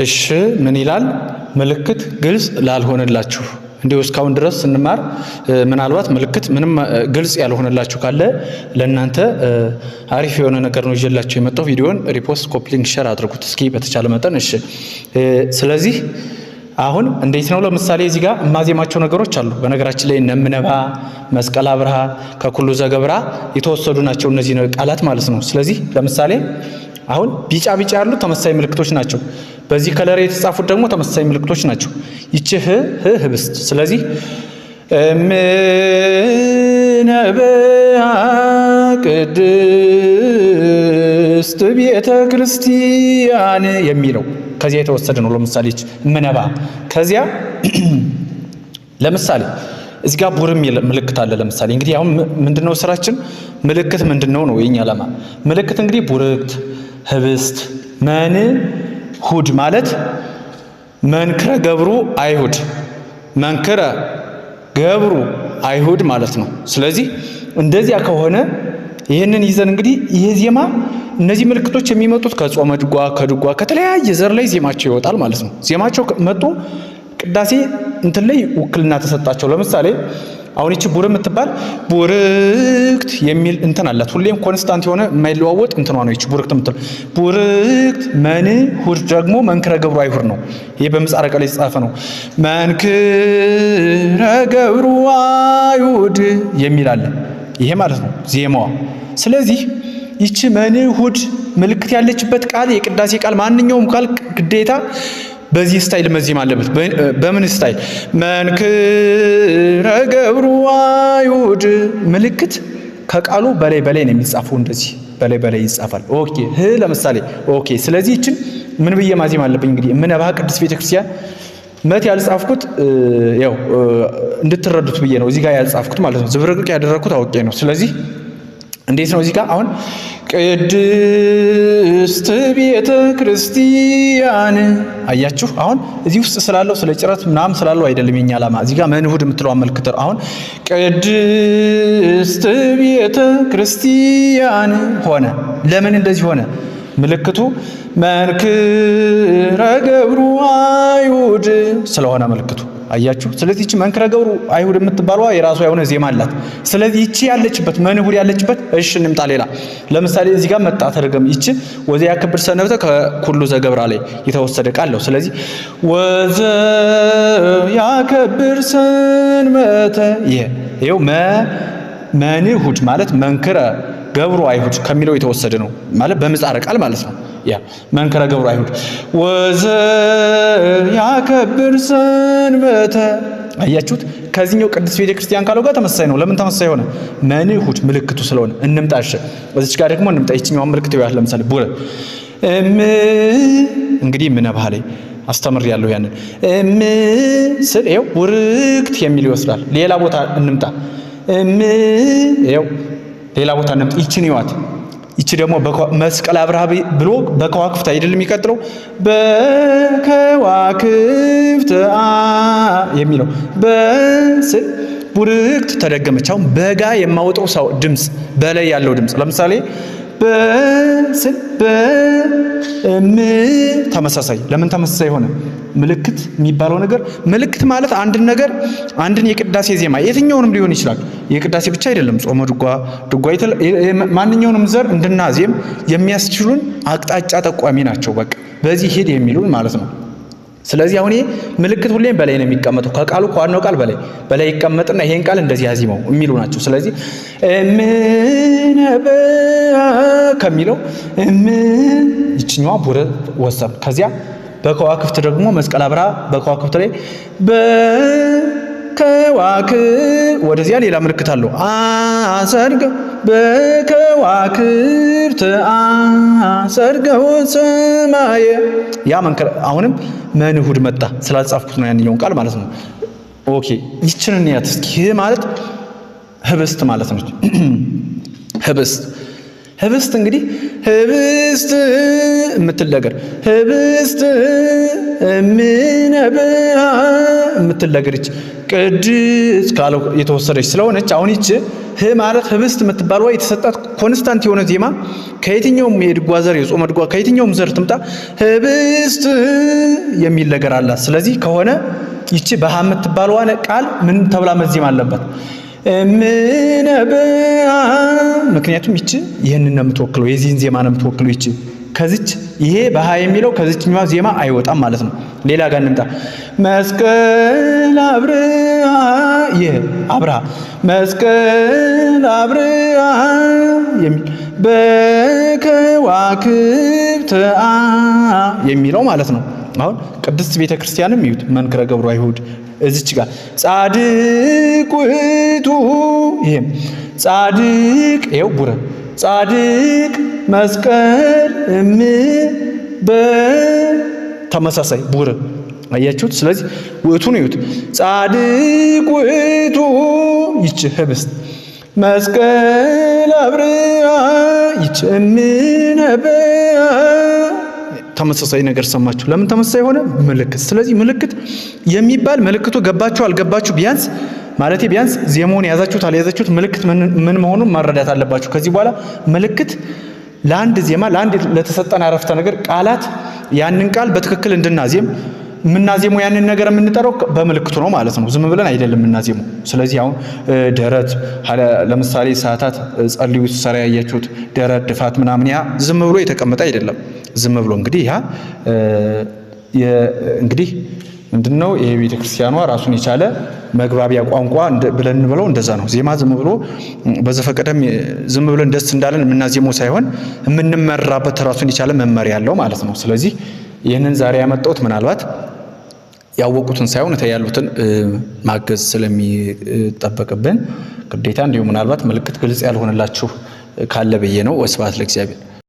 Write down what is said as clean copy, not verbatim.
እሺ ምን ይላል? ምልክት ግልጽ ላልሆነላችሁ እንዲሁ እስካሁን ድረስ ስንማር ምናልባት ምልክት ምንም ግልጽ ያልሆነላችሁ ካለ ለእናንተ አሪፍ የሆነ ነገር ነው ይዤላችሁ የመጣው። ቪዲዮን ሪፖስት፣ ኮፒ ሊንክ፣ ሼር አድርጉት እስኪ በተቻለ መጠን። እሺ ስለዚህ አሁን እንዴት ነው? ለምሳሌ እዚህ ጋር የማዜማቸው ነገሮች አሉ። በነገራችን ላይ ነምነባ፣ መስቀል አብርሃ፣ ከኩሉ ዘገብራ የተወሰዱ ናቸው እነዚህ ቃላት ማለት ነው። ስለዚህ ለምሳሌ አሁን ቢጫ ቢጫ ያሉ ተመሳሳይ ምልክቶች ናቸው። በዚህ ከለር የተጻፉት ደግሞ ተመሳሳይ ምልክቶች ናቸው። ይቺ ህብስት። ስለዚህ እምነበአ ቅድስት ቤተ ክርስቲያን የሚለው ከዚያ የተወሰደ ነው። ለምሳሌ እምነበ ከዚያ ለምሳሌ እዚህ ጋር ቡር የሚል ምልክት አለ። ለምሳሌ እንግዲህ አሁን ምንድነው ስራችን? ምልክት ምንድነው ነው የኛ ዓላማ። ምልክት እንግዲህ ቡርክት፣ ህብስት፣ መንሁድ ማለት መንክረ ገብሩ አይሁድ፣ መንክረ ገብሩ አይሁድ ማለት ነው። ስለዚህ እንደዚያ ከሆነ ይህንን ይዘን እንግዲህ ይህ ዜማ እነዚህ ምልክቶች የሚመጡት ከጾመ ድጓ ከድጓ ከተለያየ ዘር ላይ ዜማቸው ይወጣል ማለት ነው። ዜማቸው መጡ ቅዳሴ እንትን ላይ ውክልና ተሰጣቸው። ለምሳሌ አሁን እቺ ቡር የምትባል ቡርክት የሚል እንትን አላት። ሁሌም ኮንስታንት የሆነ የማይለዋወጥ እንትኗ ነው እቺ ቡርክት የምትል። ቡርክት መንሁድ ደግሞ መንክረ ገብሩ አይሁድ ነው። ይሄ በምጻረ ቃል የተጻፈ ነው። መንክረ ገብሩ አይሁድ የሚል አለ። ይሄ ማለት ነው ዜማዋ። ስለዚህ ይቺ መንሁድ ምልክት ያለችበት ቃል የቅዳሴ ቃል ማንኛውም ቃል ግዴታ በዚህ ስታይል መዜም አለበት። በምን ስታይል? መንክረ ገብሩ አይሁድ ምልክት ከቃሉ በላይ በላይ ነው የሚጻፈው። እንደዚህ በላይ በላይ ይጻፋል። ኦኬ ለምሳሌ ኦኬ። ስለዚህ ይችን ምን ብዬ ማዜም አለብኝ? እንግዲህ እምነበ ቅድስት ቤተክርስቲያን መት ያልጻፍኩት ያው እንድትረዱት ብዬ ነው እዚህ ጋር ያልጻፍኩት ማለት ነው። ዝብርቅርቅ ያደረኩት አውቄ ነው። ስለዚህ እንዴት ነው እዚህ ጋር አሁን ቅድስት ቤተ ክርስቲያን አያችሁ። አሁን እዚህ ውስጥ ስላለው ስለ ጭረት ምናምን ስላለው አይደለም የኛ ዓላማ። እዚህ ጋር መንሁድ የምትለው አመልክተር አሁን ቅድስት ቤተ ክርስቲያን ሆነ። ለምን እንደዚህ ሆነ? ምልክቱ መንክረ ገብሩ አይሁድ ስለሆነ ምልክቱ አያችሁ። ስለዚህ እቺ መንክረ ገብሩ አይሁድ የምትባለዋ የራሷ የሆነ ዜማ አላት። ስለዚህ እቺ ያለችበት መንሁድ ያለችበት እሺ እንምጣ ሌላ። ለምሳሌ እዚህ ጋር መጣ ተረገም። ይቺ ወዘ ያከብር ሰነበተ ከኩሉ ዘገብራ ላይ የተወሰደ ቃል ነው። ስለዚህ ወዘ ያከብር ሰንበተ ይሄው መንሁድ ማለት መንክረ ገብሩ አይሁድ ከሚለው የተወሰደ ነው ማለት በምጻረ ቃል ማለት ነው። ያ መንክረ ገብሩ አይሁድ ወዘ ያከብር ሰንበተ አያችሁት። ከዚህኛው ቅድስት ቤተክርስቲያን ካለው ጋር ተመሳሳይ ነው። ለምን ተመሳሳይ ሆነ? መንሁድ ምልክቱ ስለሆነ እንምጣ። እሺ እዚች ጋር ደግሞ እንምጣ። ይችኛው ምልክት ይዋል። ለምሳሌ ቡረ እንግዲህ እምነበ ላይ አስተምር ያለው ያንን ስል ይኸው ቡርክት የሚል ይወስዳል። ሌላ ቦታ እንምጣ። ይኸው ሌላ ቦታ እንምጣ። ይችን ይዋት። ይቺ ደግሞ መስቀል አብርሃ ብሎ በከዋክብት አይደለም የሚቀጥለው በከዋክብት የሚለው በስል ቡርክት ተደገመች። አሁን በጋ የማወጣው ሰው ድምጽ በላይ ያለው ድምጽ ለምሳሌ በስል ተመሳሳይ። ለምን ተመሳሳይ ሆነ? ምልክት የሚባለው ነገር ምልክት ማለት አንድን ነገር አንድን የቅዳሴ ዜማ የትኛውንም ሊሆን ይችላል። የቅዳሴ ብቻ አይደለም። ጾመ ድጓ ማንኛውንም ዘር እንድናዜም የሚያስችሉን አቅጣጫ ጠቋሚ ናቸው። በቃ በዚህ ሂድ የሚሉን ማለት ነው። ስለዚህ አሁን ይሄ ምልክት ሁሌም በላይ ነው የሚቀመጠው። ከቃሉ ከዋናው ቃል በላይ ይቀመጥና ይሄን ቃል እንደዚህ ያዚመው የሚሉ ናቸው። ስለዚህ እምነበ ከሚለው ይችኛዋ ቡረ ወሰን ከዚያ በከዋክብት ደግሞ መስቀል አብርሃ በከዋክብት ላይ በከዋክብት ወደዚያ ሌላ ምልክት አለው። አሰርገ በከዋክብት አሰርገ ሰማየ ያ መንከረ አሁንም መንሁድ መጣ። ስላልጻፍኩት ነው ያንኛውን ቃል ማለት ነው። ኦኬ ይችን እንያት እስኪ። ማለት ህብስት ማለት ነው። ህብስት እንግዲህ ህብስት የምትል ነገር ህብስት እምነበ የምትለገድች ቅድስ ካለው የተወሰደች ስለሆነች አሁን ይቺ ህ ማለት ህብስት የምትባል ወይ የተሰጣት ኮንስታንት የሆነ ዜማ ከየትኛውም የድጓ ዘር የጾመ ድጓ ከየትኛውም ዘር ትምጣ ህብስት የሚል ነገር አላት። ስለዚህ ከሆነ ይቺ በሃ የምትባልዋ ቃል ምን ተብላ መዜም አለበት? እምነበአ። ምክንያቱም ይቺ ይህንን ነው የምትወክለው፣ የዚህን ዜማ ነው የምትወክለው ይቺ ከዚች ይሄ በሃ የሚለው ከዚችኛዋ ዜማ አይወጣም ማለት ነው። ሌላ ጋር እንምጣ። መስቀል አብርሃ ይሄ አብርሃ መስቀል አብርሃ የሚል በከዋክብት የሚለው ማለት ነው። አሁን ቅድስት ቤተ ክርስቲያንም ይዩት መንክረ ገብሩ አይሁድ እዚች ጋር ጻድቅ ውእቱ ይሄ ጻድቅ ይኸው ቡረ ጻድቅ መስቀል በተመሳሳይ ቡር አያችሁት። ስለዚህ ውእቱን ይዩት ጻድቅ ውእቱ ይች ህብስት መስቀል አብርሃ ይች እምነበአ ተመሳሳይ ነገር ሰማችሁ። ለምን ተመሳሳይ ሆነ? ምልክት። ስለዚህ ምልክት የሚባል ምልክቱ ገባችሁ አልገባችሁ ቢያንስ ማለት ቢያንስ ዜማውን ያዛችሁት አልያዛችሁት ምልክት ምን መሆኑን ማረዳት አለባችሁ። ከዚህ በኋላ ምልክት ለአንድ ዜማ ለአንድ ለተሰጠን አረፍተ ነገር ቃላት ያንን ቃል በትክክል እንድናዜም የምናዜመው ያንን ነገር የምንጠራው በምልክቱ ነው ማለት ነው። ዝም ብለን አይደለም የምናዜመው። ስለዚህ አሁን ደረት ለምሳሌ ሰዓታት ጸልዩ ሰራ ያያችሁት ደረት ድፋት ምናምን ያ ዝም ብሎ የተቀመጠ አይደለም። ዝም ብሎ እንግዲህ ያ እንግዲህ ምንድነው ይሄ ቤተክርስቲያኗ ራሱን የቻለ መግባቢያ ቋንቋ ብለን ብለው እንደዛ ነው። ዜማ ዝም ብሎ በዘፈቀደም ዝም ብለን ደስ እንዳለን የምናዜመው ሳይሆን የምንመራበት ራሱን የቻለ መመሪያ ያለው ማለት ነው። ስለዚህ ይህንን ዛሬ ያመጣሁት ምናልባት ያወቁትን ሳይሆን ያሉትን ማገዝ ስለሚጠበቅብን ግዴታ እንዲሁ ምናልባት ምልክት ግልጽ ያልሆነላችሁ ካለ ብዬ ነው። ወስብሐት ለእግዚአብሔር።